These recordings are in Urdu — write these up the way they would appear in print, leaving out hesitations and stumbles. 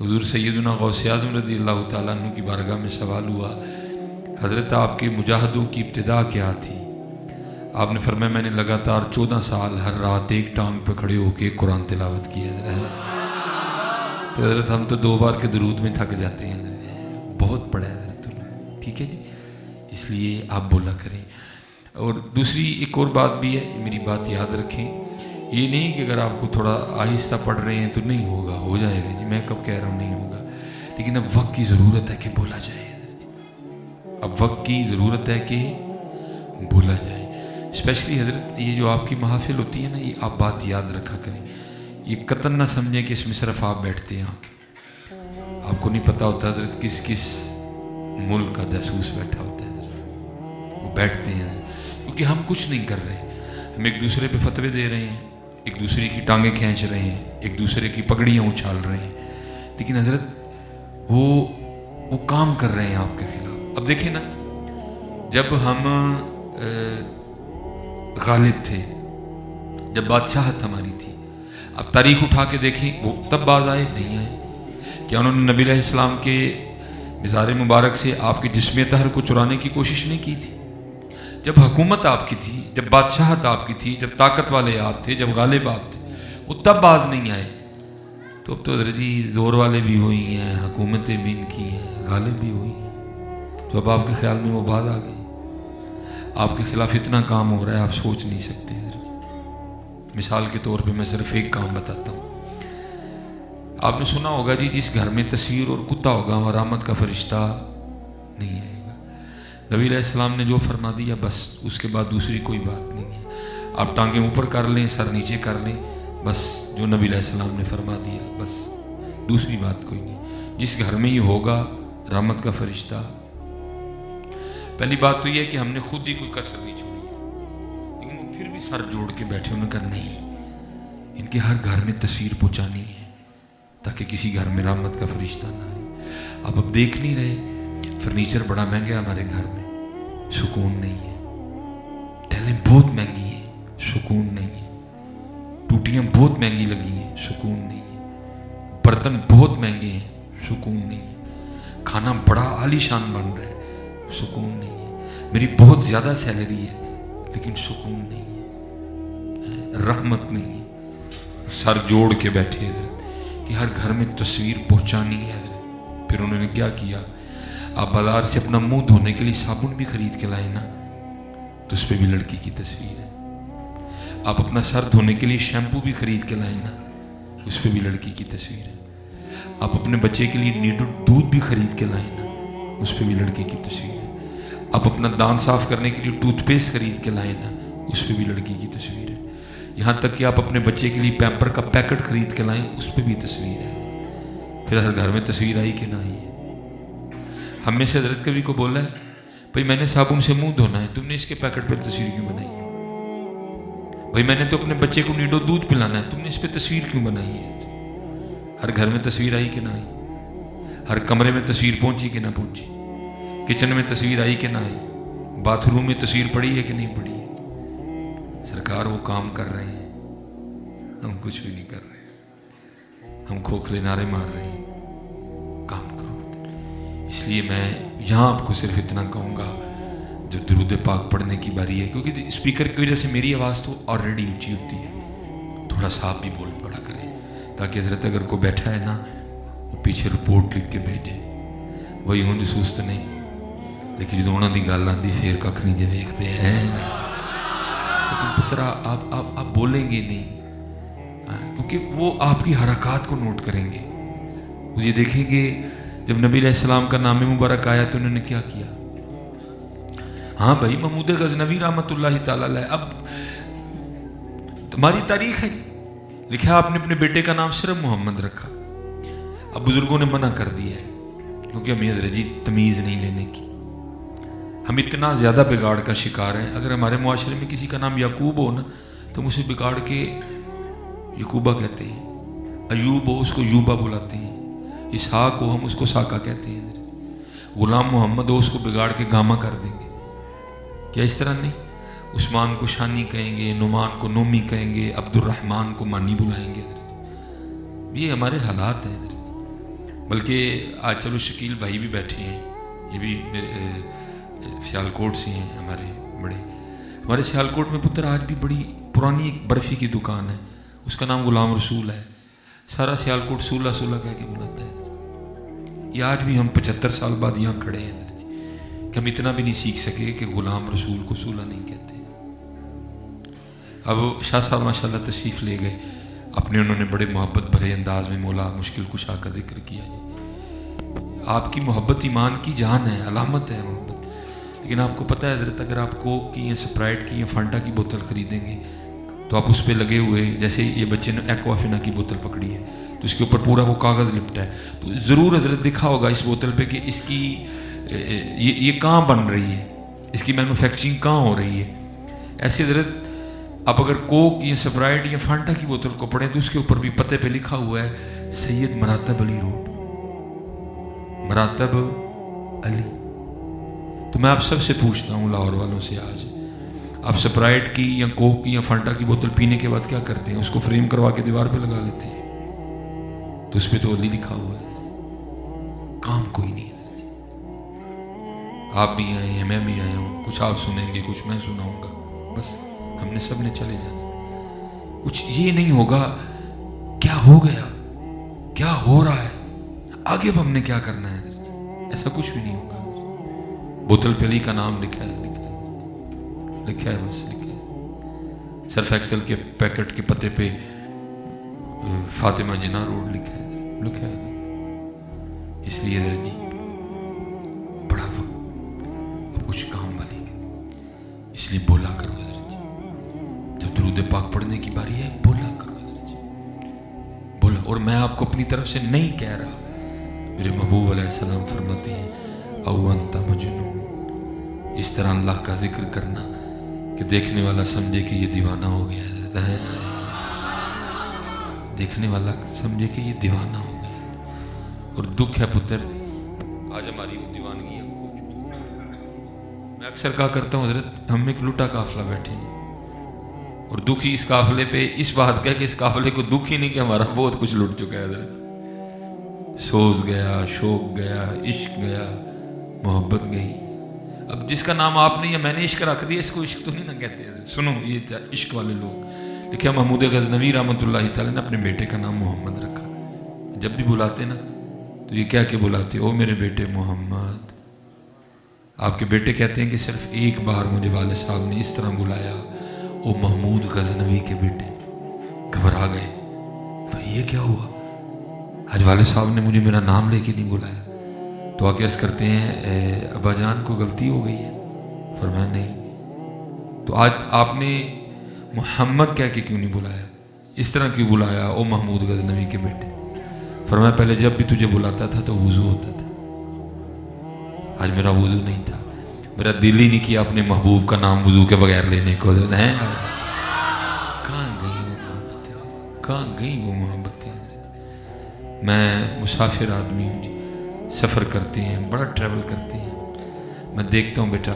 حضور سیدنا غوث اعظم رضی اللہ تعالیٰ عنہ کی بارگاہ میں سوال ہوا، حضرت آپ کے مجاہدوں کی ابتدا کیا تھی؟ آپ نے فرمایا میں نے لگاتار 14 سال ہر رات ایک ٹانگ پہ کھڑے ہو کے قرآن تلاوت کی ہے۔ تو حضرت ہم تو 2 بار کے درود میں تھک جاتے ہیں، بہت پڑھا ہے حضرت، ٹھیک ہے جی، اس لیے آپ بولا کریں۔ اور دوسری ایک اور بات بھی ہے، میری بات یاد رکھیں، یہ نہیں کہ اگر آپ کو تھوڑا آہستہ پڑھ رہے ہیں تو نہیں ہوگا، ہو جائے گا جی، میں کب کہہ رہا ہوں نہیں ہوگا، لیکن اب وقت کی ضرورت ہے کہ بولا جائے، اب وقت کی ضرورت ہے کہ بولا جائے۔ اسپیشلی حضرت یہ جو آپ کی محافل ہوتی ہے نا، یہ آپ بات یاد رکھا کریں، یہ قطن نہ سمجھیں کہ اس میں صرف آپ بیٹھتے ہیں آکے، آپ کو نہیں پتہ ہوتا حضرت کس کس ملک کا جاسوس بیٹھا ہوتا ہے حضرت، وہ بیٹھتے ہیں کیونکہ ہم کچھ نہیں کر رہے، ہم ایک دوسرے پہ فتوے دے رہے ہیں، ایک دوسرے کی ٹانگیں کھینچ رہے ہیں، ایک دوسرے کی پگڑیاں اچھال رہے ہیں، لیکن حضرت وہ کام کر رہے ہیں آپ کے خلاف۔ اب دیکھیں نا، جب ہم غالب تھے، جب بادشاہت ہماری تھی، اب تاریخ اٹھا کے دیکھیں، وہ تب باز آئے نہیں آئے؟ کیا انہوں نے نبی علیہ السلام کے مزار مبارک سے آپ کے جسم طاہر کو چرانے کی کوشش نہیں کی تھی؟ جب حکومت آپ کی تھی، جب بادشاہت آپ کی تھی، جب طاقت والے آپ تھے، جب غالب آپ تھے، وہ تب باز نہیں آئے؟ تو اب تو حضرت جی زور والے بھی ہوئی ہیں، حکومتیں بھی ان کی ہیں، غالب بھی ہوئی ہیں، تو اب آپ کے خیال میں وہ باز آ گئے؟ آپ کے خلاف اتنا کام ہو رہا ہے آپ سوچ نہیں سکتے حضرت۔ مثال کے طور پہ میں صرف ایک کام بتاتا ہوں، آپ نے سنا ہوگا جی، جس گھر میں تصویر اور کتا ہوگا وہاں رحمت کا فرشتہ نہیں آئے گا۔ نبی علیہ السلام نے جو فرما دیا بس، اس کے بعد دوسری کوئی بات نہیں ہے، آپ ٹانگیں اوپر کر لیں، سر نیچے کر لیں، بس جو نبی علیہ السلام نے فرما دیا بس، دوسری بات کوئی نہیں۔ جس گھر میں یہ ہوگا رحمت کا فرشتہ، پہلی بات تو یہ ہے کہ ہم نے خود ہی کوئی کسر نہیں چھوڑی، لیکن وہ پھر بھی سر جوڑ کے بیٹھے، انہوں نے کہا نہیں، ان کے ہر گھر میں تصویر پہنچانی ہے تاکہ کسی گھر میں رحمت کا فرشتہ نہ آئے۔ اب دیکھ نہیں رہے، فرنیچر بڑا مہنگا ہے ہمارے گھر میں، سکون نہیں ہے، ٹیلیں بہت مہنگی ہیں، سکون نہیں ہے، ٹوٹیاں بہت مہنگی لگی ہیں، سکون نہیں ہے، برتن بہت مہنگے ہیں، سکون نہیں ہے، کھانا بڑا عالی شان بن رہا ہے، سکون نہیں ہے، میری بہت زیادہ سیلری ہے لیکن سکون نہیں ہے، رحمت نہیں ہے، سر جوڑ کے بیٹھے حضرت کہ ہر گھر میں تصویر پہنچانی ہے حضرت۔ پھر انہوں نے کیا کیا، آپ بازار سے اپنا منہ دھونے کے لیے صابن بھی خرید کے لائیں نا، تو اس پہ بھی لڑکی کی تصویر ہے، آپ اپنا سر دھونے کے لیے شیمپو بھی خرید کے لائیں نا، اس پہ بھی لڑکی کی تصویر ہے، آپ اپنے بچے کے لیے نیڈو دودھ بھی خرید کے لائیں نا، اس پہ بھی لڑکی کی تصویر ہے، آپ اپنا دانت صاف کرنے کے لیے ٹوتھ پیسٹ خرید کے لائیں نا، اس پہ بھی لڑکی کی تصویر ہے، یہاں تک کہ آپ اپنے بچے کے لیے پیمپر کا پیکٹ خرید کے لائیں، اس پہ بھی تصویر ہے۔ پھر ہر گھر میں تصویر آئی کہ نہ آئی ہے؟ ہم میں سے حضرت کبھی کو بولا ہے بھائی میں نے صابن سے منہ دھونا ہے، تم نے اس کے پیکٹ پہ تصویر کیوں بنائی ہے؟ بھائی میں نے تو اپنے بچے کو نیڈو دودھ پلانا ہے، تم نے اس پہ تصویر کیوں بنائی ہے؟ ہر گھر میں تصویر آئی کہ نہ آئی؟ ہر کمرے میں تصویر پہنچی کہ نہ پہنچی؟ کچن میں تصویر آئی کہ نہ آئی؟ باتھ روم میں تصویر پڑی ہے کہ نہیں پڑی ہے؟ سرکار وہ کام کر رہے ہیں، ہم کچھ بھی نہیں کر رہے، ہم کھوکھلے نعرے مار رہے ہیں، کام کرو۔ اس لیے میں یہاں آپ کو صرف اتنا کہوں گا، جب درود پاک پڑھنے کی باری ہے، کیونکہ اسپیکر کی وجہ سے میری آواز تو آلریڈی اونچی ہوتی ہے، تھوڑا سا آپ بھی بول پڑا کریں تاکہ حضرت اگر کوئی بیٹھا ہے نا وہ پیچھے رپورٹ لکھ کے بھیجے، وہی ہوں سست نہیں، لیکن جدوں انہاں دی گل آندی پھر ککھ نہیں جے ویکھدے ہیں، لیکن پترا آپ بولیں گے نہیں، کیونکہ وہ آپ کی حرکات کو نوٹ کریں گے، وہ یہ دیکھیں گے جب نبی علیہ السلام کا نام مبارک آیا تو انہوں نے کیا کیا۔ ہاں بھائی محمود غزنوی رحمۃ اللہ تعالیٰ علیہ، اب تمہاری تاریخ ہے جی، لکھا آپ نے اپنے بیٹے کا نام صرف محمد رکھا، اب بزرگوں نے منع کر دیا ہے کیونکہ ہمیں حضرت جی تمیز نہیں لینے کی، ہم اتنا زیادہ بگاڑ کا شکار ہیں۔ اگر ہمارے معاشرے میں کسی کا نام یعقوب ہو نا تو ہم اسے بگاڑ کے یعقوبہ کہتے ہیں، ایوب ہو اس کو یوبا بلاتے ہیں، اسحاق ہو ہم اس کو ساکا کہتے ہیں، غلام محمد ہو اس کو بگاڑ کے گاما کر دیں گے، کیا اس طرح نہیں؟ عثمان کو شانی کہیں گے، نعمان کو نومی کہیں گے، عبد الرحمن کو مانی بلائیں گے، یہ ہمارے حالات ہیں۔ بلکہ آج چلو شکیل بھائی بھی بیٹھے ہیں، یہ بھی میرے سیالکوٹ سے ہیں، ہمارے سیالکوٹ میں پتر آج بھی بڑی پرانی ایک برفی کی دکان ہے، اس کا نام غلام رسول ہے، سارا سیالکوٹ سولہ کہہ کے بلاتا ہے۔ یہ آج بھی ہم 75 سال بعد یہاں کھڑے ہیں کہ ہم اتنا بھی نہیں سیکھ سکے کہ غلام رسول کو سولہ نہیں کہتے۔ اب شاہ صاحب ماشاءاللہ تشریف لے گئے، اپنے انہوں نے بڑے محبت بھرے انداز میں مولا مشکل کشا کا ذکر کیا جی۔ آپ کی محبت ایمان کی جان ہے، علامت ہے محبت۔ لیکن آپ کو پتہ ہے حضرت، اگر آپ کوک کی یا سپرائٹ کی یا فانٹا کی بوتل خریدیں گے تو آپ اس پہ لگے ہوئے، جیسے یہ بچے نے ایکوافینا کی بوتل پکڑی ہے تو اس کے اوپر پورا وہ کاغذ لپٹا ہے، تو ضرور حضرت دکھا ہوگا اس بوتل پہ کہ اس کی یہ کہاں بن رہی ہے، اس کی مینوفیکچرنگ کہاں ہو رہی ہے۔ ایسے حضرت آپ اگر کوک یا سپرائٹ یا فانٹا کی بوتل کو پڑھیں تو اس کے اوپر بھی پتے پہ لکھا ہوا ہے سید مراتب علی روڈ، مراتب علی۔ تو میں آپ سب سے پوچھتا ہوں، لاہور والوں سے، آج آپ سپرائٹ کی یا کوک کی یا فانٹا کی بوتل پینے کے بعد کیا کرتے ہیں؟ اس کو فریم کروا کے دیوار پہ لگا لیتے ہیں، تو اس پہ تو علی لکھا ہوا ہے، کام کوئی نہیں ہے۔ آپ بھی آئے ہیں، میں بھی آیا ہوں، کچھ آپ سنیں گے، کچھ میں سناؤں گا، بس ہم نے سب نے چلے جانا۔ کچھ یہ نہیں ہوگا کیا ہو گیا، کیا ہو رہا ہے، آگے اب ہم نے کیا کرنا ہے، ایسا کچھ بھی نہیں ہوگا۔ بوتل پہ علی کا نام لکھا ہے، لکھا ہے بس لکھا ہے۔ سرف ایکسل کے پیکٹ کے پتے پہ فاطمہ جناح روڈ لکھا ہے۔ اس لیے حضرت جی بڑا وقت اب کچھ کام والی، اس لیے بولا کرو حضرت جی، جب درود پاک پڑھنے کی باری ہے بولا کرو حضرت جی، بولا۔ اور میں آپ کو اپنی طرف سے نہیں کہہ رہا، میرے محبوب علیہ السلام فرماتے ہیں او انت مجنون، اس طرح اللہ کا ذکر کرنا کہ دیکھنے والا سمجھے کہ یہ دیوانہ ہو گیا ہے، دیکھنے والا سمجھے کہ یہ دیوانہ ہو گیا۔ اور دکھ ہے پتر، آج ہماری وہ دیوانگی ہے۔ میں اکثر کہا کرتا ہوں حضرت، ہم ایک لٹا قافلہ بیٹھے ہیں اور دکھ ہی اس قافلے پہ اس بات کا کہ اس قافلے کو دکھ ہی نہیں کہ ہمارا بہت کچھ لٹ چکا ہے حضرت۔ سوز گیا، شوق گیا، عشق گیا، محبت گئی۔ اب جس کا نام آپ نے یا میں نے عشق رکھ دیا، اس کو عشق تو نہیں نہ کہتے۔ سنو، یہ عشق والے لوگ لکھے، محمود غزنوی رحمۃ اللہ تعالی نے اپنے بیٹے کا نام محمد رکھا۔ جب بھی بلاتے نا تو یہ کیا کہ بلاتے، او میرے بیٹے محمد۔ آپ کے بیٹے کہتے ہیں کہ صرف ایک بار مجھے والد صاحب نے اس طرح بلایا، او محمود غزنوی کے بیٹے، گھبرا گئے، بھائی یہ کیا ہوا، آج والد صاحب نے مجھے میرا نام لے کے نہیں بلایا۔ تو آ کے عرض کرتے ہیں ابا جان کو غلطی ہو گئی ہے؟ فرمایا نہیں۔ تو آج آپ نے محمد کہہ کے کیوں نہیں بلایا، اس طرح کیوں بلایا، او محمود غزنوی کے بیٹے؟ فرمایا پہلے جب بھی تجھے بلاتا تھا تو وضو ہوتا تھا، آج میرا وضو نہیں تھا، میرا دل ہی نہیں کیا اپنے محبوب کا نام وضو کے بغیر لینے کو۔ ہیں کہاں گئی وہ محبتیں، کہاں گئی وہ محبتیں۔ میں مسافر آدمی ہوں جی، سفر کرتے ہیں، بڑا ٹریول کرتے ہیں، میں دیکھتا ہوں بیٹا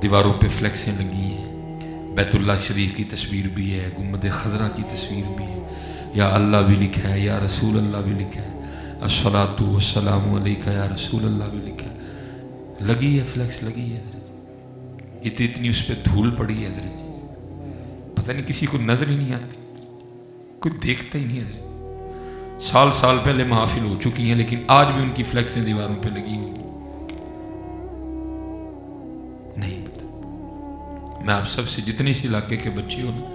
دیواروں پہ فلیکسیں لگی ہیں، بیت اللہ شریف کی تصویر بھی ہے، گنبد خضرا کی تصویر بھی ہے، یا اللہ بھی لکھا ہے، یا رسول اللہ بھی لکھا ہے، الصلاۃ والسلام علیکہ یا رسول اللہ بھی لکھا ہے، لگی ہے فلیکس لگی ہے حضرت، اتنی اس پہ دھول پڑی ہے حضرت، پتہ نہیں کسی کو نظر ہی نہیں آتی، کوئی دیکھتا ہی نہیں حضرت۔ سال پہلے محافل ہو چکی ہیں لیکن آج بھی ان کی فلیکسیں دیواروں پہ لگی ہوئی نہیں پتا۔ میں آپ سب سے، جتنے اس علاقے کے بچے ہو نا،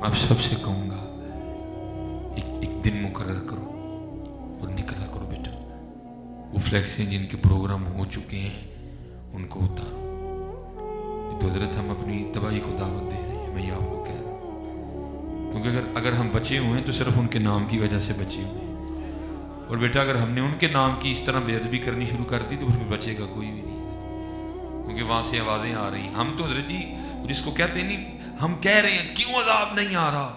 میں آپ سب سے کہوں گا ایک دن مقرر کرو اور نکلا کرو بیٹا، وہ فلیکسیں جن کے پروگرام ہو چکے ہیں ان کو اتارو۔ تو حضرت ہم اپنی تباہی کو دعوت دے رہے ہیں، میں یہ آپ کو کہہ رہا ہوں، کیونکہ اگر ہم بچے ہوئے ہیں تو صرف ان کے نام کی وجہ سے بچے ہوئے ہیں، اور بیٹا اگر ہم نے ان کے نام کی اس طرح بے ادبی کرنی شروع کر دی تو پھر بچے گا کوئی بھی نہیں، کیونکہ وہاں سے آوازیں آ رہی ہیں۔ ہم تو حضرت جی جس کو کہتے ہیں نہیں، ہم کہہ رہے ہیں کیوں عذاب نہیں آ رہا،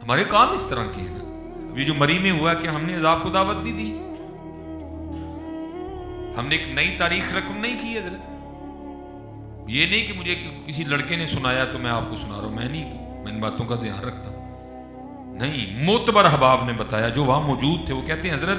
ہمارے کام اس طرح کے ہیں نا۔ ابھی جو مری میں ہوا کہ ہم نے عذاب کو دعوت نہیں دی، ہم نے ایک نئی تاریخ رقم نہیں کی حضرت۔ یہ نہیں کہ مجھے کسی لڑکے نے سنایا تو میں آپ کو سنا رہا ہوں، میں نہیں، میں ان باتوں کا دھیان رکھتا ہوں، نہیں، معتبر احباب نے بتایا جو وہاں موجود تھے، وہ کہتے ہیں حضرت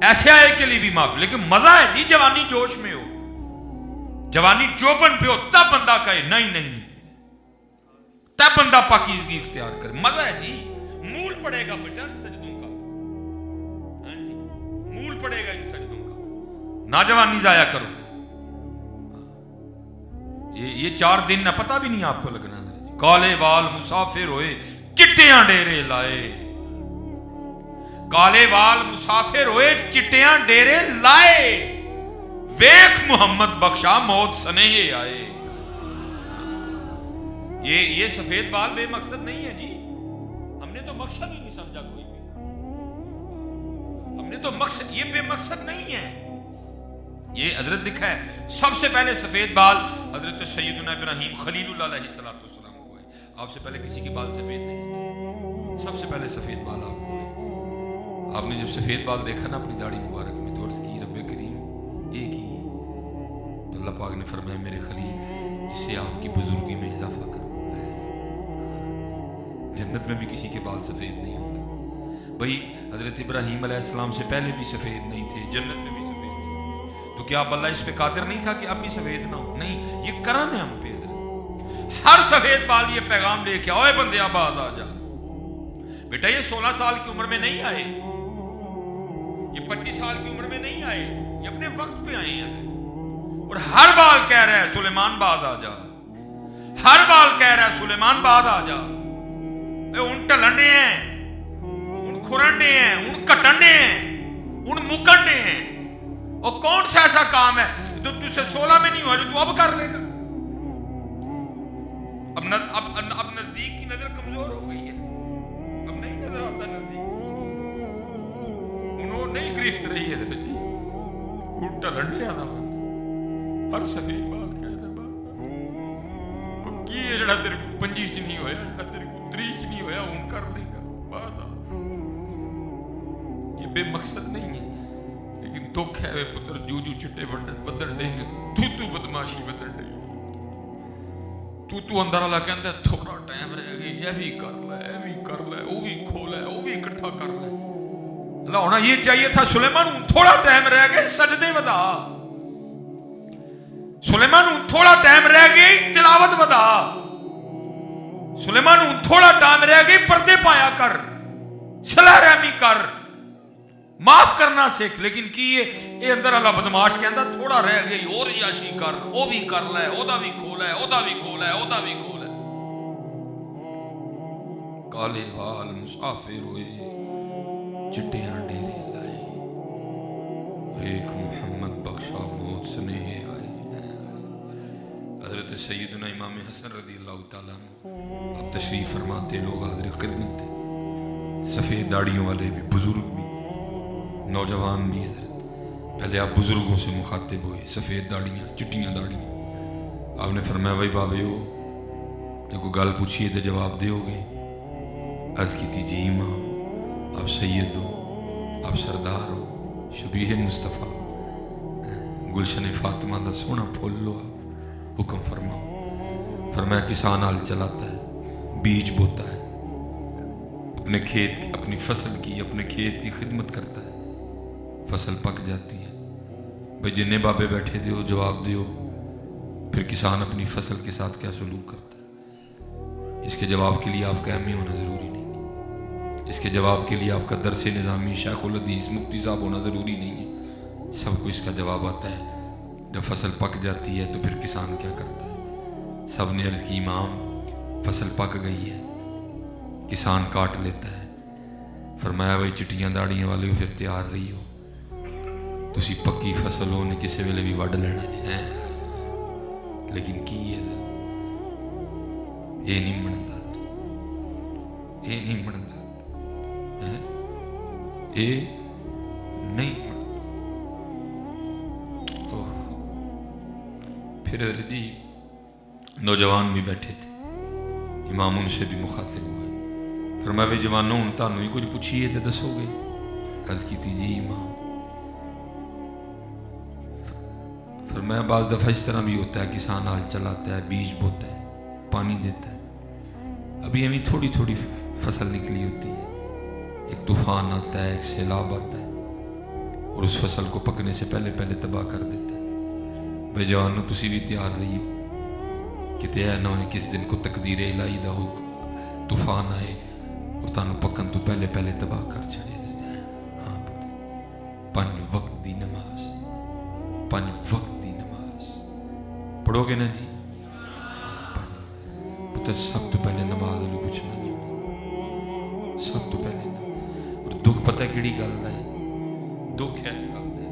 ایسے آئے کے لیے بھی معاف. لیکن مزہ ہے جی جوانی جوش میں ہو, جوانی جوبن پہ ہو, تب بندہ کہے نہیں, تب بندہ پاکیزگی اختیار کرے. مزہ ہے جی, مول پڑے گا بیٹا سجدوں کا, مول پڑے گا ان سجدوں کا. ناجوانی ضائع کرو. یہ 4 دن نہ پتہ بھی نہیں آپ کو لگنا. کالے وال مسافر ہوئے چٹیاں ڈیرے لائے, کالے وال مسافر ہوئے چٹیاں ڈیرے لائے, ویخ محمد بخشا موت سنہے آئے. یہ سفید بال بے مقصد نہیں ہے جی, ہم نے تو مقصد ہی نہیں سمجھا کوئی بھی, ہم نے تو مقصد, یہ بے مقصد نہیں ہے. یہ حضرت دکھا ہے سب سے پہلے سفید بال حضرت سیدنا ابراہیم خلیل اللہ علیہ السلام کو ہے. آپ سے پہلے کسی کے بال سفید نہیں ہوتے, سب سے پہلے سفید بال آپ کو ہے. آپ نے جب سفید بال دیکھا نا اپنی داڑھی مبارک میں تو عرض کی رب کریم ایک ہی, تو اللہ پاک نے فرمایا میرے خلیل اس سے آپ کی بزرگی میں اضافہ کرو. جنت میں بھی کسی کے بال سفید نہیں ہوں گے بھائی. حضرت ابراہیم علیہ السلام سے پہلے بھی سفید نہیں تھے, جنت میں بھی سفید نہیں, تو کیا اب اللہ اس پہ قادر نہیں تھا کہ اب بھی سفید نہ ہو؟ نہیں, یہ کرم ہے ہم پہ. ہر سفید بال یہ پیغام لے کے اوے بندے آباد آ جا. بیٹا یہ 16 سال کی عمر میں نہیں آئے, یہ 25 سال کی عمر میں نہیں آئے, یہ اپنے وقت پہ آئے ہیں. اور ہر بال کہہ رہا ہے سلیمان بعد آ جا, ہر بال کہہ رہا ہے سلیمان بعد آ جا. ان ٹلنڈے ہیں, ان کھرنڈے ہیں, ان کٹنڈے ہیں, ان مکنڈے ہیں. اور کون سا ایسا کام ہے جو تجھ سے 16 میں نہیں ہوا جو تو اب کر لے گا؟ اب نزدیک کی نظر کمزور ہو گئی ہے, اب نہیں نظر آتا نزدیک سے, انہوں نہیں گرفت رہی ہے حضرت جی. الٹا لنڈے آنا ہر سفید بات کہہ رہے بات کی ہے جڑا تیرے کو 25 چ نہیں ہویا, جڑا تیرے کو 30 چ نہیں ہویا ان کر لے گا بات. یہ بے مقصد نہیں ہے لیکن دکھ ہے پتر جو چٹے بدل دیں گے تو بدماشی بدل دیں گے. تو اندر والا کہندا ہے تھوڑا ٹائم رہ گیا, یہ بھی کر لے, یہ بھی کر لے, وہ بھی کھول لے, وہ بھی اکٹھا کر لے. اللہ ہونا یہ چاہیے تھا سلیمان تھوڑا ٹائم رہ گیا سجدے ودا, سلیمان تھوڑا ٹائم رہ گئی تلاوت ودا, سلیمان تھوڑا ٹائم رہ گئی پردے پایا کر, صلح رحمی کر, معاف کرنا سیکھ. لیکن کی یہ اندر اللہ بدماش کہندا تھوڑا رہ گئی اور عیاشی کر, او بھی کر لے, اودا بھی کھول ہے, اودا بھی کھول ہے, اودا بھی کھول ہے. کالے وال مسافر ہوئے چٹیاں ڈیرے لائے, ایک محمد بخشا موت سنہے آئے. حضرت سیدنا امام حسن رضی اللہ تعالیٰ عنہ اب تشریف فرماتے, لوگ حاضر خدمت تھے, سفید داڑیوں والے بھی, بزرگ بھی, نوجوان بھی. حضرت پہلے آپ بزرگوں سے مخاطب ہوئے, سفید داڑیاں چٹیاں داڑیاں. آپ نے فرمایا بھائی بابے ہو, جو کوئی گل پوچھیے تو جواب دیو گے. عرض کی تھی جی ماں, آپ سید ہو, آپ سردار ہو, شبیہ مصطفیٰ, گلشن فاطمہ دا سونا پھول لو, آپ حکم فرماؤ. فرمایا کسان حال چلاتا ہے, بیج بوتا ہے, اپنے کھیت اپنی فصل کی, اپنے کھیت کی خدمت کرتا ہے, فصل پک جاتی ہے. بھئی جنہیں بابے بیٹھے دیو جواب دیو, پھر کسان اپنی فصل کے ساتھ کیا سلوک کرتا ہے. اس کے جواب کے لیے آپ کا اہمی ہونا ضروری نہیں, اس کے جواب کے لیے آپ کا درس نظامی شیخ الحدیث مفتی صاحب ہونا ضروری نہیں ہے. سب کو اس کا جواب آتا ہے. جب فصل پک جاتی ہے تو پھر کسان کیا کرتا ہے؟ سب نے عرض کی امام فصل پک گئی ہے, کسان کاٹ لیتا ہے. فرمایا بھائی چٹیاں داڑیاں والے ہو, پھر تیار رہی ہو, تسی پکی فصل ہونے کسی ویلے بھی وڈ لینا ہے. لیکن کی ہے یہ نہیں منتا, یہ نہیں منتا, یہ نہیں منتا. پھر جی نوجوان بھی بیٹھے تھے, امام ان سے بھی مخاطب ہوئے. فرمایا بھائی جوانوں ہوں تانوں ہی کچھ پوچھیے تو دسو گے؟ عرض کی تھی جی امام. فرمایا بعض دفعہ اس طرح بھی ہوتا ہے, کسان حال چلاتا ہے, بیج بوتا ہے, پانی دیتا ہے, ابھی ہمیں تھوڑی تھوڑی فصل نکلی ہوتی ہے, ایک طوفان آتا ہے, ایک سیلاب آتا ہے, اور اس فصل کو پکنے سے پہلے پہلے تباہ کر دیتا ہے۔ بے جوانوں تسی بھی تیار رہی ہو کہ تے نہ ہوئے کس دن کو تقدیر الہی دا ہو طوفان آئے اور تانوں پکن تو پہلے پہلے تباہ کر چھڑے۔ ہاں پتر 5 وقت دی نماز، 5 وقت دی نماز پڑھو گے نا جی؟ پتر سب تو پہلے نماز علی پوچھنا جی، سب تو پہلے نا۔ اور دکھ پتہ کیڑی گل ہے؟ دکھ ایس گل ہے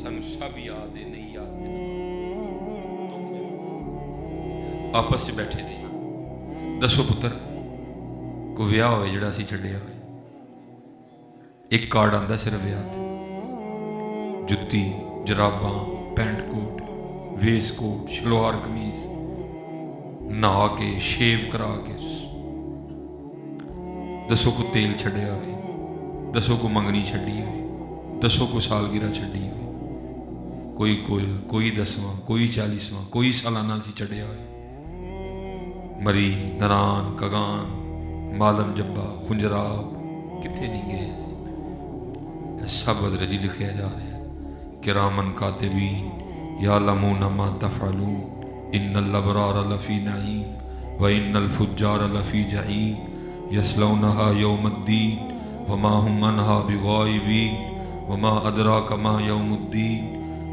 سانو سب یاد ہے، نہیں یاد ہے۔ آپس سے بیٹھے دے دسو پتر کو ویاہ ہوئے جڑا سی چھڑیا ہوئے، ایک کارڈ آندا صرف ویاہ تے، جتی جراباں پینٹ کوٹ ویس کوٹ شلوار قمیض نہا کے شیو کرا کے، دسو کو تیل چھڑیا ہوئے، دسو کو منگنی چھڑی ہوئے، دسو کو سالگرہ چھڑی ہوئے، کوئی کوئل کوئی 10واں کوئی 40واں کوئی سالانہ سی چھڑیا ہوئے، مری نران کگان مالم جبا خنجراب کتنے نہیں گئے، سب حضرت جی لکھے جا رہے ہیں کرامن کاتبین یعلمون ما تفعلون ان الابرار لفی نعیم وان الفجار لفی جحیم یصلونها یوم الدین وما هم عنها بغائبین وما ادراک ما یوم الدین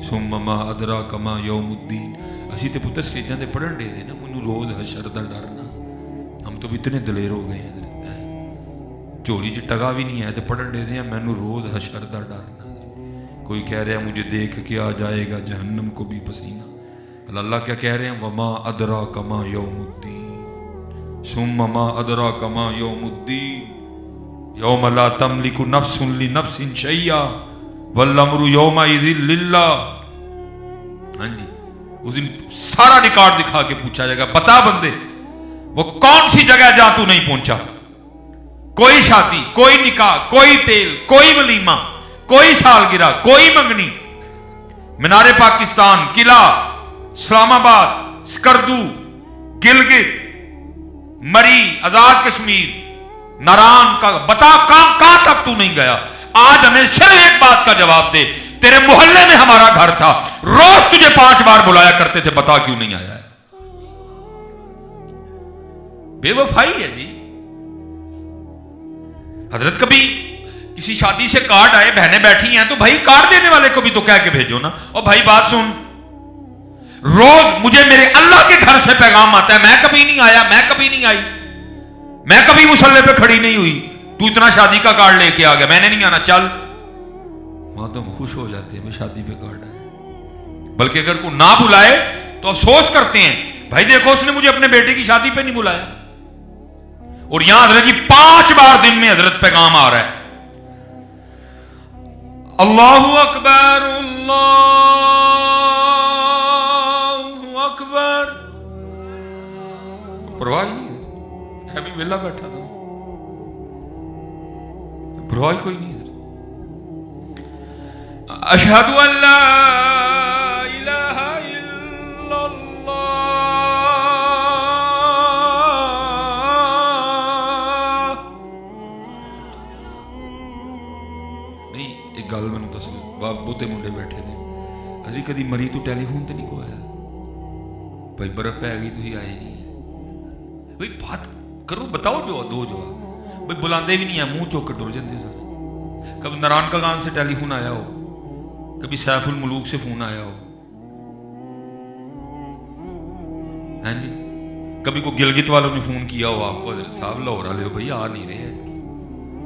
ثم ما ادراک ما یوم الدین۔ اسی تے پتر سٹیجاں تے پڑھن دے دے نا، مینوں روز حشر دا ڈرنا، ہم تو بھی اتنے دلیر ہو گئے ہیں، چولی چ ٹگا بھی نہیں ہے تو پڑھن دے دیں، مینوں روز حشر دا ڈرنا۔ کوئی کہہ رہا ہے مجھے دیکھ کے آ جائے گا جہنم کو بھی پسینہ، اللہ کیا کہہ رہے ہیں؟ وما ادراک ما یوم الدین ثم ما ادراک ما یوم الدین یوم لا تملک نفس لنفس شیئا والامر یومئذ للہ۔ ہاں جی، اس دن سارا ریکارڈ دکھا کے پوچھا جائے گا، بتا بندے وہ کون سی جگہ جہاں تو نہیں پہنچا، کوئی شادی کوئی نکاح کوئی تیل کوئی ولیمہ کوئی سالگرہ کوئی منگنی، مینار پاکستان قلعہ اسلام آباد سکردو گلگت مری آزاد کشمیر ناران کا بتا کہاں تک تو نہیں گیا؟ آج ہمیں صرف ایک بات کا جواب دے، تیرے محلے میں ہمارا گھر تھا، روز تجھے 5 بار بلایا کرتے تھے، بتا کیوں نہیں آیا ہے؟ بے وفائی ہے جی۔ حضرت کبھی کسی شادی سے کارڈ آئے، بہنیں بیٹھی ہیں تو بھائی کارڈ دینے والے کو بھی تو کہہ کے بھیجو نا، اور بھائی بات سن، روز مجھے میرے اللہ کے گھر سے پیغام آتا ہے، میں کبھی نہیں آیا، میں کبھی نہیں آئی، میں کبھی مصلے پہ کھڑی نہیں ہوئی، تو اتنا شادی کا کارڈ لے کے آ گیا، میں نے نہیں آنا، چل۔ وہاں تو ہم خوش ہو جاتے ہیں میں شادی پہ کارڈ آیا، بلکہ اگر کوئی نہ بلائے تو افسوس کرتے ہیں، بھائی دیکھو اس نے مجھے اپنے بیٹے کی شادی پہ نہیں بلایا۔ اور یہاں حضرت جی 5 بار دن میں حضرت پیغام آ رہا ہے، اللہ اکبر اللہ اکبر، پرواہ نہیں ہے، ابھی ویلا بیٹھا تھا، پرواہ کوئی نہیں ہے۔ اشہد ان لا الہ الا اللہ۔ نہیں ایک گل میں دس، بہتے منڈے بیٹھے تھے، ابھی کدی مری تو ٹیلی فون تے نہیں کو آیا، بھائی برف پہ گئی تو ہی آئے نہیں ہے، بھائی بات کرو، بتاؤ جو دو جواب، بھائی بلاندے بھی نہیں ہیں، منہ چوک کے ڈر جاندے سارے۔ کبھی ناران کاغان سے ٹیلی فون آیا ہو، کبھی سیف الملوک سے فون آیا ہو، ہاں جی، کبھی کو گلگت والوں نے فون کیا ہو آپ کو، حضرت صاحب لاہور والے ہو بھائی آ نہیں رہے ہیں،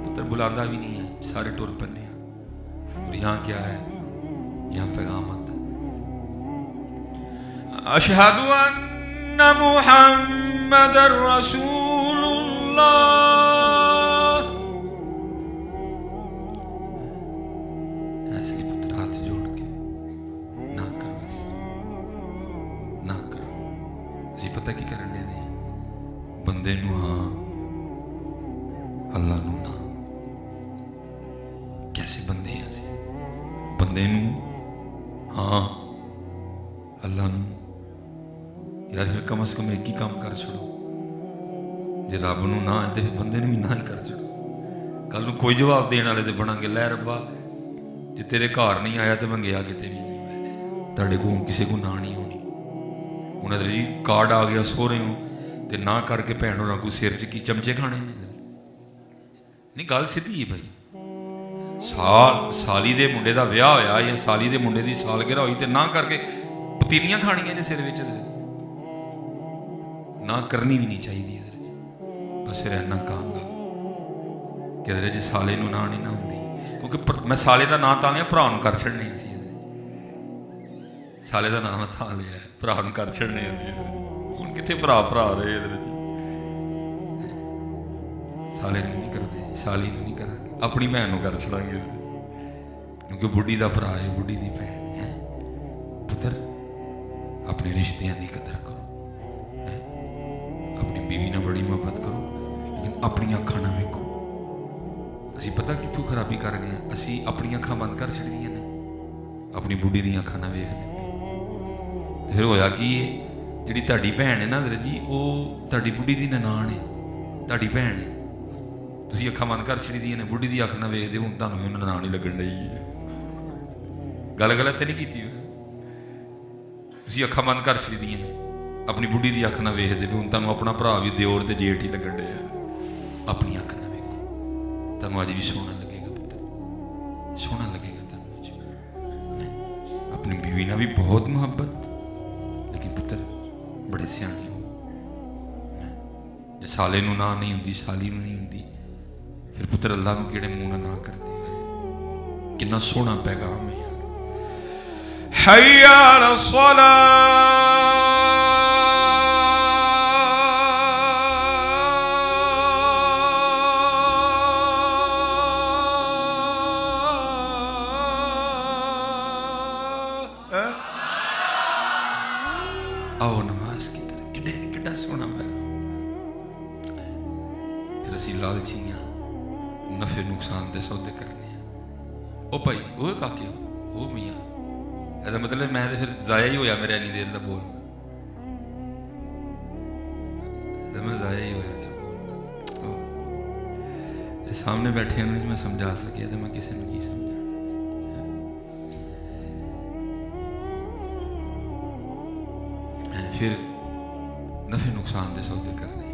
پتر بلاندہ بھی نہیں ہے، سارے ٹور پنے ہیں۔ اور یہاں کیا ہے؟ یہاں پیغام آتا ہے، اشہد ان محمد رسول اللہ۔ ایسے ہی پتر ہاتھ جوڑ کے نہ کرو، ایسے نہ کرو، اسی پتہ کی کرن دے دیں، بندے نو ہاں اللہ نو نہ، کیسے بندے ہیں اسی، بندے نو ہاں اللہ نو، یار پھر کم از کم ایک ہی کام کر چھڑو، جی رب نو نہ ہے تو بندے نو بھی نہ ہی کر چھڑو، کل نو کوئی جواب دینے والے تو بنا گے لے ربا ਜੇ ਤੇਰੇ ਘਰ ਨਹੀਂ ਆਇਆ ਤੇ ਮੰਗਿਆ ਕਿਤੇ ਵੀ ਨਹੀਂ ਹੋਇਆ, ਤੁਹਾਡੇ ਕੋਲ ਕਿਸੇ ਕੋ ਨਾ ਨਹੀਂ ਹੋਣੀ। ਹੁਣ ਅਦਰ ਜੀ ਕਾਰਡ ਆ ਗਿਆ ਸਹੁਰਿਓਂ ਤੇ ਨਾ ਕਰਕੇ ਭੈਣ ਹੋਰਾਂ ਕੋ ਸਿਰ 'ਚ ਕੀ ਚਮਚੇ ਖਾਣੇ ਨੇ? ਨਹੀਂ, ਗੱਲ ਸਿੱਧੀ ਹੈ ਭਾਈ। ਸਾਲੀ ਦੇ ਮੁੰਡੇ ਦਾ ਵਿਆਹ ਹੋਇਆ ਜਾਂ ਸਾਲੀ ਦੇ ਮੁੰਡੇ ਦੀ ਸਾਲਗਿਰਾ ਹੋਈ ਤੇ ਨਾ ਕਰਕੇ ਪਤੀਲੀਆਂ ਖਾਣੀਆਂ ਨੇ ਸਿਰ ਵਿੱਚ? ਨਾ ਕਰਨੀ ਵੀ ਨਹੀਂ ਚਾਹੀਦੀ। ਬਸ ਫਿਰ ਇੰਨਾ ਕਹਾਂਗਾ ਕਿ ਅਦਰ ਜੇ ਸਾਲੇ ਨੂੰ ਨਾ ਨਹੀਂ ਨਾ ਹੁੰਦੀ, ਕਿਉਂਕਿ ਮੈਂ ਸਾਲੇ ਦਾ ਨਾਂ ਤਾਂ ਲਿਆ, ਭਰਾ ਨੂੰ ਕਰ ਛੱਡਣੇ ਸੀ। ਸਾਲੇ ਦਾ ਨਾਮ ਤਾਂ ਲਿਆ, ਭਰਾ ਨੂੰ ਕਰ ਛੱਡਣੇ ਸੀ। ਹੁਣ ਕਿੱਥੇ ਭਰਾ ਰਹੇ ਇਧਰ ਜੀ? ਸਾਲੇ ਨੂੰ ਨਹੀਂ ਕਰਦੇ, ਸਾਲੀ ਨੂੰ ਨਹੀਂ ਕਰਾਂਗੇ, ਆਪਣੀ ਭੈਣ ਨੂੰ ਕਰ ਛੱਡਾਂਗੇ, ਕਿਉਂਕਿ ਬੁੱਢੀ ਦਾ ਭਰਾ ਹੈ, ਬੁੱਢੀ ਦੀ ਭੈਣ ਹੈ। ਪੁੱਤਰ ਆਪਣੇ ਰਿਸ਼ਤਿਆਂ ਦੀ ਕਦਰ ਕਰੋ, ਆਪਣੀ ਬੀਵੀ ਨਾਲ ਬੜੀ ਮੁਹੱਬਤ ਕਰੋ, ਲੇਕਿਨ ਆਪਣੀਆਂ ਅੱਖਾਂ ਨਾ ਵੇਖੋ। ਅਸੀਂ ਪਤਾ ਕਿੱਥੋਂ ਖਰਾਬੀ ਕਰ ਗਏ ਹਾਂ? ਅਸੀਂ ਆਪਣੀਆਂ ਅੱਖਾਂ ਬੰਦ ਕਰ ਛੱਡੀਆਂ ਨੇ, ਆਪਣੀ ਬੁੱਢੀ ਦੀਆਂ ਅੱਖਾਂ ਨਾ ਵੇਖ ਲੈਂਦੇ। ਫਿਰ ਹੋਇਆ ਕੀ ਹੈ, ਜਿਹੜੀ ਤੁਹਾਡੀ ਭੈਣ ਹੈ ਨਾ ਅੰਦਰ ਜੀ, ਉਹ ਤੁਹਾਡੀ ਬੁੱਢੀ ਦੀ ਨਨਾਣ ਹੈ, ਤੁਹਾਡੀ ਭੈਣ ਹੈ। ਤੁਸੀਂ ਅੱਖਾਂ ਬੰਦ ਕਰ ਛੱਡੀਆਂ ਨੇ, ਬੁੱਢੀ ਦੀ ਅੱਖ ਨਾ ਵੇਖਦੇ, ਹੁਣ ਤੁਹਾਨੂੰ ਵੀ ਨਨਾਣ ਹੀ ਲੱਗਣ ਡਈ ਹੈ। ਗੱਲ ਗਲਤ ਤੇ ਨਹੀਂ ਕੀਤੀ? ਤੁਸੀਂ ਅੱਖਾਂ ਬੰਦ ਕਰ ਛੱਡੀਆਂ ਨੇ, ਆਪਣੀ ਬੁੱਢੀ ਦੀ ਅੱਖ ਨਾ ਵੇਖਦੇ, ਹੁਣ ਤੁਹਾਨੂੰ ਆਪਣਾ ਭਰਾ ਵੀ ਦਿਓਰ ਤੇ ਜੇਠ ਹੀ ਲੱਗਣ ਡਿਆ। ਆਪਣੀ ਅੱਖ ਨਾ ਵੇਖੋ, ਤੁਹਾਨੂੰ ਅੱਜ ਵੀ ਸੋਹਣਾ ਲੱਗੇਗਾ ਪੁੱਤਰ, ਸੋਹਣਾ ਲੱਗੇਗਾ ਤੁਹਾਨੂੰ ਅੱਜ। ਆਪਣੀ ਬੀਵੀ ਨਾਲ ਵੀ ਬਹੁਤ ਮੁਹੱਬਤ, ਲੇਕਿਨ ਪੁੱਤਰ ਬੜੇ ਸਿਆਣੇ ਹੋ। ਜੇ ਸਾਲੇ ਨੂੰ ਨਾ ਨਹੀਂ ਹੁੰਦੀ, ਸਾਲੀ ਨੂੰ ਨਹੀਂ ਹੁੰਦੀ, ਫਿਰ ਪੁੱਤਰ ਅੱਲਾਹ ਨੂੰ ਕਿਹੜੇ ਮੂੰਹ ਨਾਲ ਨਾ ਕਰਦੇ ਹੋਏ? ਕਿੰਨਾ ਸੋਹਣਾ ਪੈਗਾਮ ਹੈ ਯਾਰ। ਹਯਾ ਅਲਾ ਆਓ ਨਮਾਜ਼ ਕੀ ਤਰ੍ਹਾਂ। ਕਿੱਡਾ ਸੋਹਣਾ ਪੈਗਾਮ। ਫਿਰ ਅਸੀਂ ਲਾਲਚੀਆਂ ਨਫੇ ਨੁਕਸਾਨ ਦੇ ਸੌਦੇ ਕਰਨੇ ਆ। ਉਹ ਭਾਈ, ਉਹ ਕਾਕੇ, ਉਹ ਮੀਆਂ, ਇਹਦਾ ਮਤਲਬ ਮੈਂ ਤੇ ਫਿਰ ਜ਼ਾਇਆ ਹੀ ਹੋਇਆ ਮੇਰਾ ਇੰਨੀ ਦੇਰ ਦਾ ਬੋਲਣਾ, ਮੈਂ ਜ਼ਾਇਆ ਹੀ ਹੋਇਆ ਫਿਰ ਬੋਲਣਾ। ਇਹ ਸਾਹਮਣੇ ਬੈਠਿਆਂ ਨੂੰ ਮੈਂ ਸਮਝਾ ਸਕਿਆ ਤੇ ਮੈਂ ਕਿਸੇ ਨੂੰ ਕੀ ਸਮਝਾ। ਫਿਰ ਨਫੇ ਨੁਕਸਾਨ ਦੇ ਸੌਦੇ ਕਰਨੇ।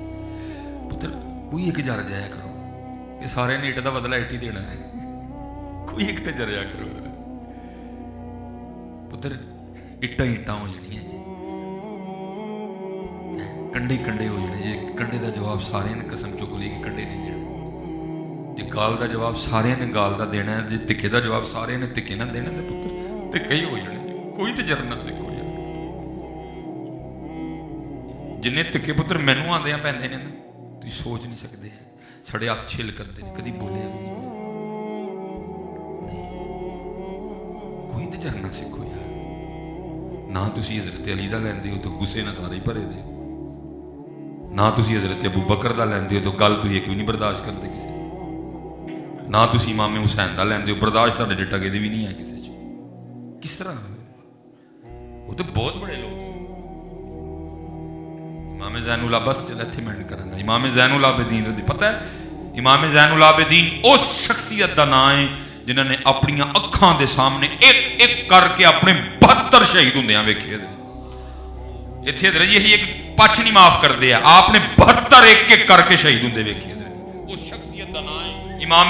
ਪੁੱਤਰ ਕੋਈ ਇੱਕ ਜਰ ਜਾਇਆ ਕਰੋ, ਇਹ ਸਾਰਿਆਂ ਨੇ ਇੱਟ ਦਾ ਬਦਲਾ ਇੱਟ ਹੀ ਦੇਣਾ ਹੈ, ਕੋਈ ਇੱਕ ਤੇ ਜਰਿਆ ਕਰੋ। ਪੁੱਤਰ ਇੱਟਾਂ ਹੋ ਜਾਣੀਆਂ ਜੀ, ਕੰਡੇ ਹੋ ਜਾਣੇ ਜੇ। ਕੰਡੇ ਦਾ ਜਵਾਬ ਸਾਰਿਆਂ ਨੇ ਕਸਮ ਚੁੱਕ ਲਈ ਕਿ ਕੰਡੇ ਨਹੀਂ ਦੇਣਾ। ਜੇ ਗਾਲ ਦਾ ਜਵਾਬ ਸਾਰਿਆਂ ਨੇ ਗਾਲ ਦਾ ਦੇਣਾ ਹੈ, ਜੇ ਤਿੱਖੇ ਦਾ ਜਵਾਬ ਸਾਰਿਆਂ ਨੇ ਤਿੱਖੇ ਨਾਲ ਦੇਣਾ, ਤੇ ਪੁੱਤਰ ਤਿੱਖੇ ਹੀ ਹੋ ਜਾਣੇ ਜੀ। ਕੋਈ ਤੇ ਜਰਨਾ ਸਿੱਖੋ ਯਾਰ। ਜਿੰਨੇ ਤਿੱਖੇ ਪੁੱਤਰ ਮੈਨੂੰ ਆਉਂਦਿਆਂ ਪੈਂਦੇ ਨੇ ਨਾ, ਤੁਸੀਂ ਸੋਚ ਨਹੀਂ ਸਕਦੇ। ਸਾਡੇ ਹੱਥ ਛਿੱਲ ਕਰਦੇ ਨੇ, ਕਦੀ ਬੋਲਿਆ ਵੀ ਨਹੀਂ। ਕੋਈ ਤੇ ਜਰਨਾ ਸਿੱਖੋ ਯਾਰ। ਨਾ ਤੁਸੀਂ ਹਜ਼ਰਤ ਅਲੀ ਦਾ ਲੈਂਦੇ ਹੋ ਤਾਂ ਗੁੱਸੇ ਨਾਲ ਸਾਰੇ ਹੀ ਭਰੇ ਦੇ ਹੋ, ਨਾ ਤੁਸੀਂ ਹਜ਼ਰਤ ਅਬੂ ਬਕਰ ਦਾ ਲੈਂਦੇ ਹੋ ਤਾਂ ਗੱਲ ਤੁਸੀਂ ਇੱਕ ਵੀ ਨਹੀਂ ਬਰਦਾਸ਼ਤ ਕਰਦੇ ਕਿਸੇ ਦੀ, ਨਾ ਤੁਸੀਂ ਇਮਾਮ ਹੁਸੈਨ ਦਾ ਲੈਂਦੇ ਹੋ, ਬਰਦਾਸ਼ਤ ਤੁਹਾਡੇ ਦੇ ਟਕੇ ਦੇ ਵੀ ਨਹੀਂ ਹੈ ਕਿਸੇ 'ਚ। ਕਿਸ ਤਰ੍ਹਾਂ? ਉਹ ਤਾਂ ਬਹੁਤ ਬੜੇ ਲੋਕ। ਇਮਾਮ ਜ਼ੈනුਲ ਆਬਦੀਨ ਇੱਥੇ ਮੈਂਸ਼ਨ ਕਰਾਂਗਾ, ਇਮਾਮ ਜ਼ੈනුਲ ਆਬਦੀਨ ਦੀ ਪਤਾ ਹੈ, ਇਮਾਮ ਜ਼ੈනුਲ ਆਬਦੀਨ ਉਸ ਸ਼ਖਸੀਅਤ ਦਾ ਨਾਂ ਹੈ ਜਿਨ੍ਹਾਂ ਨੇ ਆਪਣੀਆਂ ਅੱਖਾਂ ਦੇ ਸਾਹਮਣੇ ਇੱਕ ਇੱਕ ਕਰਕੇ ਆਪਣੇ 72 ਸ਼ਹੀਦ ਹੁੰਦਿਆਂ ਵੇਖੇ। ਇੱਥੇ ਹਜ਼ਰਤ ਜੀ ਅਸੀਂ ਇੱਕ ਪੱਛ ਨਹੀਂ ਮਾਫ ਕਰਦੇ ਆ, ਆਪਨੇ 72 ਇੱਕ ਇੱਕ ਕਰਕੇ ਸ਼ਹੀਦ ਹੁੰਦੇ ਵੇਖੇ। ਉਸ ਸ਼ਖਸੀਅਤ ਦਾ ਨਾਂ ਹੈ ਇਮਾਮ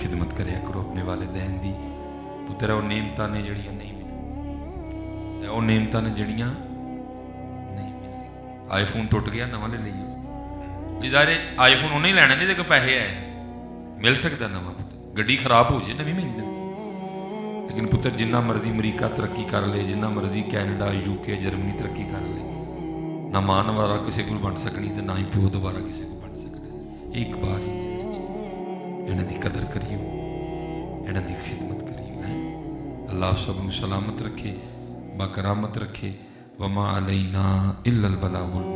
خدمت کریا کرو اپنے والدین دی. پتر وہ نعمتاں نے جڑیاں نہیں ملیں، وہ نعمتاں نے جڑیاں نہیں ملیں. آئی فون ٹوٹ گیا نواں لے لئیے. ظاہر آئی فون انہیں ہی لینا نہیں تو پیسے آئے مل سکتا نواں. گڈی خراب ہو جائے نویں مل جاتی. لیکن پتر جنہ مرضی امریکہ ترقی کر لے، جنہ مرضی کینیڈا یو کے جرمنی ترقی کر لے، نہ ماں دوبارہ کسی کو بن سکنی تو نہ ہی پیو دوبارہ کسی کو بن سکنا. ایک بار ہی انہوں دی قدر کریو، انہوں دی خدمت کریو. اللہ سب کو سلامت رکھے، باکرامت رکھے. وما علینا الا البلاغ.